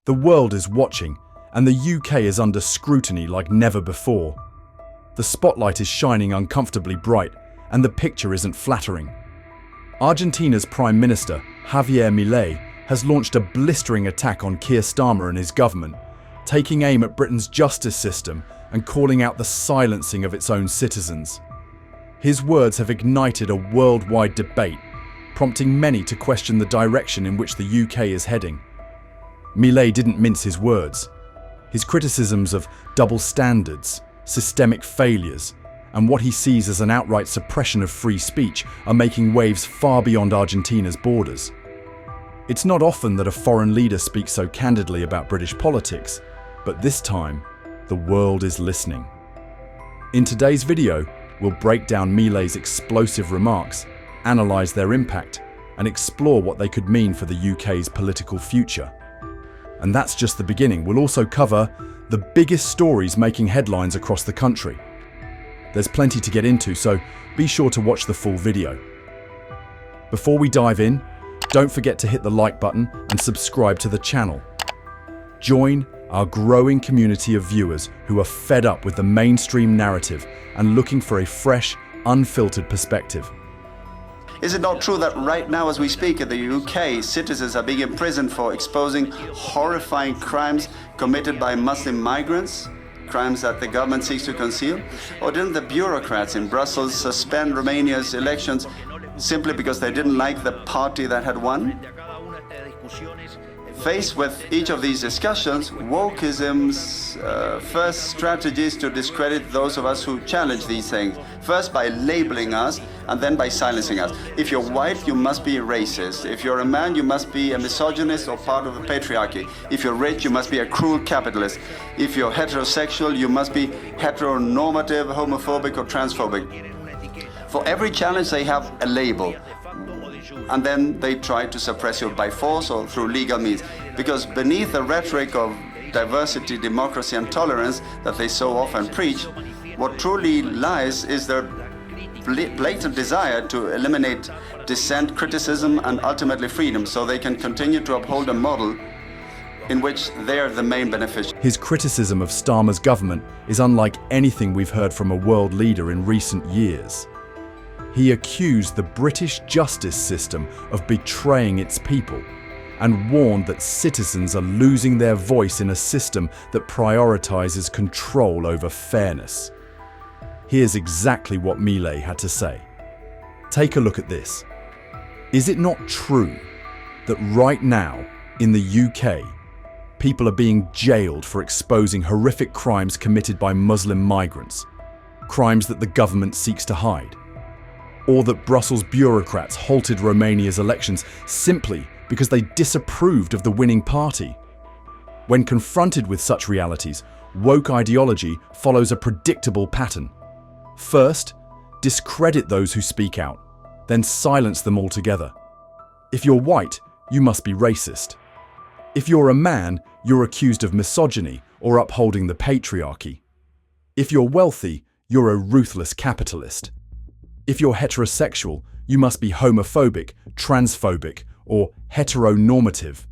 The world is watching, and the UK is under scrutiny like never before. The spotlight is shining uncomfortably bright, and the picture isn't flattering. Argentina's Prime Minister, Javier Milei, has launched a blistering attack on Keir Starmer and his government, taking aim at Britain's justice system and calling out the silencing of its own citizens. His words have ignited a worldwide debate, prompting many to question the direction in which the UK is heading. Milei didn't mince his words. His criticisms of double standards, systemic failures, and what he sees as an outright suppression of free speech are making waves far beyond Argentina's borders. It's not often that a foreign leader speaks so candidly about British politics, but this time, the world is listening. In today's video, we'll break down Milei's explosive remarks, analyse their impact, and explore what they could mean for the UK's political future. And that's just the beginning. We'll also cover the biggest stories making headlines across the country. There's plenty to get into, so be sure to watch the full video. Before we dive in, don't forget to hit the like button and subscribe to the channel. Join our growing community of viewers who are fed up with the mainstream narrative and looking for a fresh, unfiltered perspective. Is it not true that right now as we speak in the UK, citizens are being imprisoned for exposing horrifying crimes committed by Muslim migrants? Crimes that the government seeks to conceal? Or didn't the bureaucrats in Brussels suspend Romania's elections simply because they didn't like the party that had won? Faced with each of these discussions, wokeism's first strategy is to discredit those of us who challenge these things. First by labeling us, and then by silencing us. If you're white, you must be a racist. If you're a man, you must be a misogynist or part of the patriarchy. If you're rich, you must be a cruel capitalist. If you're heterosexual, you must be heteronormative, homophobic, or transphobic. For every challenge, they have a label. And then they try to suppress you by force or through legal means. Because beneath the rhetoric of diversity, democracy, and tolerance that they so often preach, what truly lies is their blatant desire to eliminate dissent, criticism, and ultimately freedom, so they can continue to uphold a model in which they're the main beneficiary. His criticism of Starmer's government is unlike anything we've heard from a world leader in recent years. He accused the British justice system of betraying its people and warned that citizens are losing their voice in a system that prioritizes control over fairness. Here's exactly what Milei had to say. Take a look at this. Is it not true that right now, in the UK, people are being jailed for exposing horrific crimes committed by Muslim migrants, crimes that the government seeks to hide? Or that Brussels bureaucrats halted Romania's elections simply because they disapproved of the winning party? When confronted with such realities, woke ideology follows a predictable pattern. First, discredit those who speak out, then silence them altogether. If you're white, you must be racist. If you're a man, you're accused of misogyny or upholding the patriarchy. If you're wealthy, you're a ruthless capitalist. If you're heterosexual, you must be homophobic, transphobic, or heteronormative.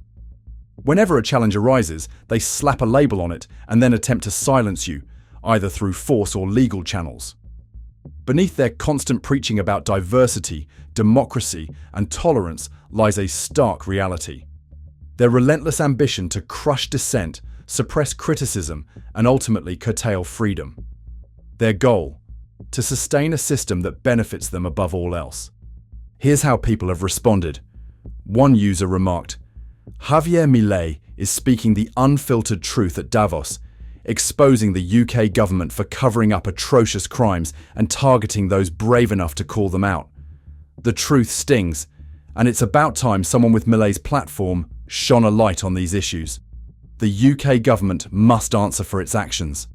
Whenever a challenge arises, they slap a label on it and then attempt to silence you, either through force or legal channels. Beneath their constant preaching about diversity, democracy, and tolerance lies a stark reality. Their relentless ambition to crush dissent, suppress criticism, and ultimately curtail freedom. Their goal: to sustain a system that benefits them above all else. Here's how people have responded. One user remarked, "Javier Milei is speaking the unfiltered truth at Davos, exposing the UK government for covering up atrocious crimes and targeting those brave enough to call them out. The truth stings, and it's about time someone with Milei's platform shone a light on these issues. The UK government must answer for its actions."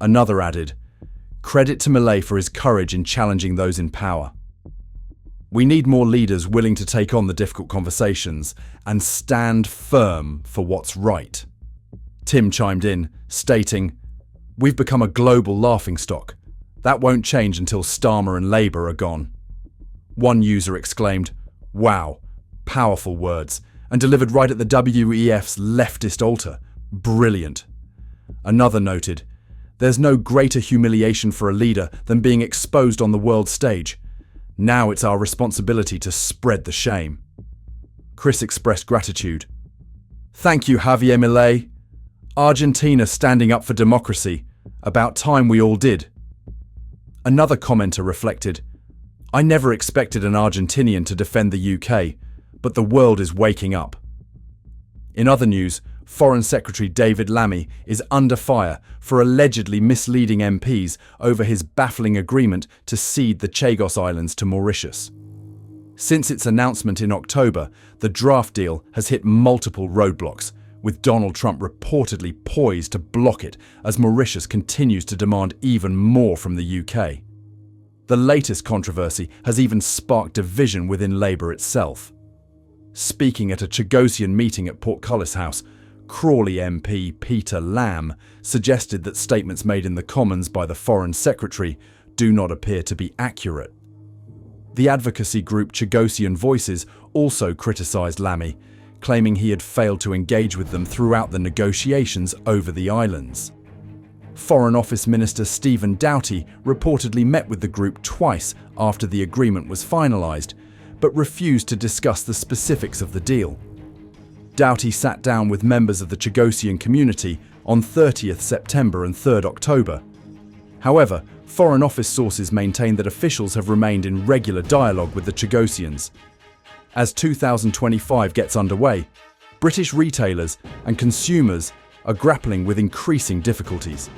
Another added, "Credit to Milei for his courage in challenging those in power. We need more leaders willing to take on the difficult conversations and stand firm for what's right." Tim chimed in, stating, "We've become a global laughingstock. That won't change until Starmer and Labour are gone." One user exclaimed, "Wow, powerful words," and delivered right at the WEF's leftist altar. Brilliant. Another noted, "There's no greater humiliation for a leader than being exposed on the world stage. Now it's our responsibility to spread the shame." Chris expressed gratitude. "Thank you, Javier Milei. Argentina standing up for democracy. About time we all did." Another commenter reflected, "I never expected an Argentinian to defend the UK, but the world is waking up." In other news, Foreign Secretary David Lammy is under fire for allegedly misleading MPs over his baffling agreement to cede the Chagos Islands to Mauritius. Since its announcement in October, the draft deal has hit multiple roadblocks, with Donald Trump reportedly poised to block it as Mauritius continues to demand even more from the UK. The latest controversy has even sparked division within Labour itself. Speaking at a Chagosian meeting at Portcullis House, Crawley MP Peter Lamb suggested that statements made in the Commons by the Foreign Secretary do not appear to be accurate. The advocacy group Chagosian Voices also criticised Lammy, claiming he had failed to engage with them throughout the negotiations over the islands. Foreign Office Minister Stephen Doughty reportedly met with the group twice after the agreement was finalised, but refused to discuss the specifics of the deal. Doughty sat down with members of the Chagosian community on 30th September and 3rd October. However, Foreign Office sources maintain that officials have remained in regular dialogue with the Chagosians. As 2025 gets underway, British retailers and consumers are grappling with increasing difficulties.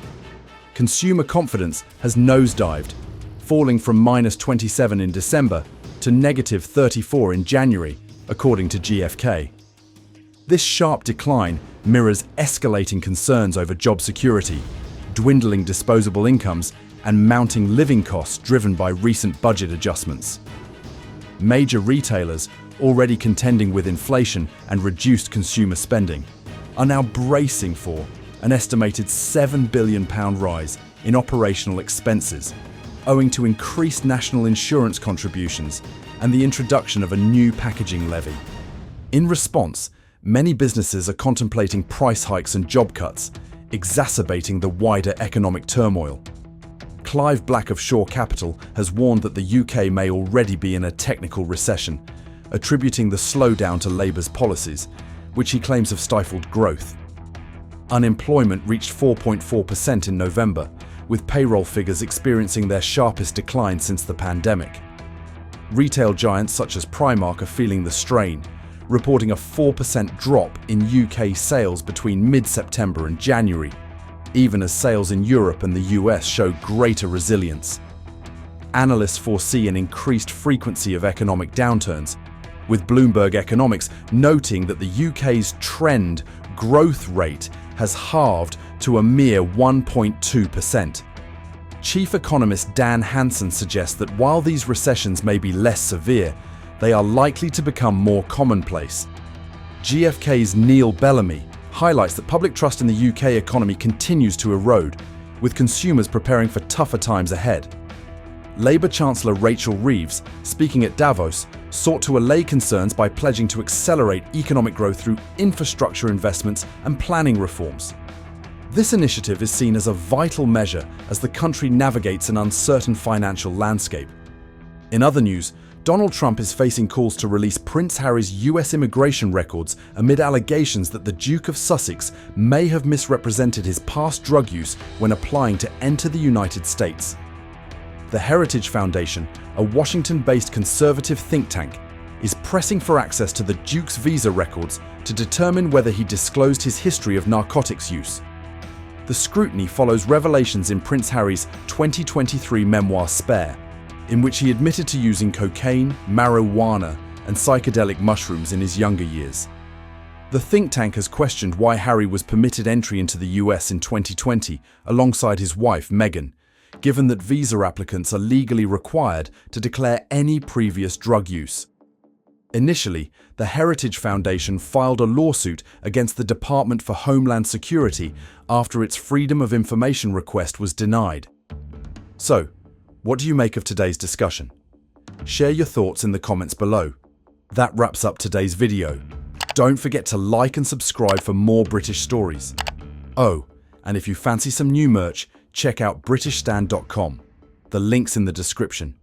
Consumer confidence has nosedived, falling from -27 in December to -34 in January, according to GfK. This sharp decline mirrors escalating concerns over job security, dwindling disposable incomes, and mounting living costs driven by recent budget adjustments. Major retailers, already contending with inflation and reduced consumer spending, are now bracing for an estimated £7 billion rise in operational expenses, owing to increased national insurance contributions and the introduction of a new packaging levy. In response, many businesses are contemplating price hikes and job cuts, exacerbating the wider economic turmoil. Clive Black of Shore Capital has warned that the UK may already be in a technical recession, attributing the slowdown to Labour's policies, which he claims have stifled growth. Unemployment reached 4.4% in November, with payroll figures experiencing their sharpest decline since the pandemic. Retail giants such as Primark are feeling the strain, reporting a 4% drop in UK sales between mid-September and January, even as sales in Europe and the US show greater resilience. Analysts foresee an increased frequency of economic downturns, with Bloomberg Economics noting that the UK's trend growth rate has halved to a mere 1.2%. Chief economist Dan Hansen suggests that while these recessions may be less severe, they are likely to become more commonplace. GfK's Neil Bellamy highlights that public trust in the UK economy continues to erode, with consumers preparing for tougher times ahead. Labour Chancellor Rachel Reeves, speaking at Davos, sought to allay concerns by pledging to accelerate economic growth through infrastructure investments and planning reforms. This initiative is seen as a vital measure as the country navigates an uncertain financial landscape. In other news, Donald Trump is facing calls to release Prince Harry's US immigration records amid allegations that the Duke of Sussex may have misrepresented his past drug use when applying to enter the United States. The Heritage Foundation, a Washington-based conservative think tank, is pressing for access to the Duke's visa records to determine whether he disclosed his history of narcotics use. The scrutiny follows revelations in Prince Harry's 2023 memoir Spare, in which he admitted to using cocaine, marijuana, and psychedelic mushrooms in his younger years. The think tank has questioned why Harry was permitted entry into the US in 2020 alongside his wife Meghan, given that visa applicants are legally required to declare any previous drug use. Initially, the Heritage Foundation filed a lawsuit against the Department for Homeland Security after its Freedom of Information request was denied. So, what do you make of today's discussion? Share your thoughts in the comments below. That wraps up today's video. Don't forget to like and subscribe for more British stories. Oh, and if you fancy some new merch, check out britishstand.com. The link's in the description.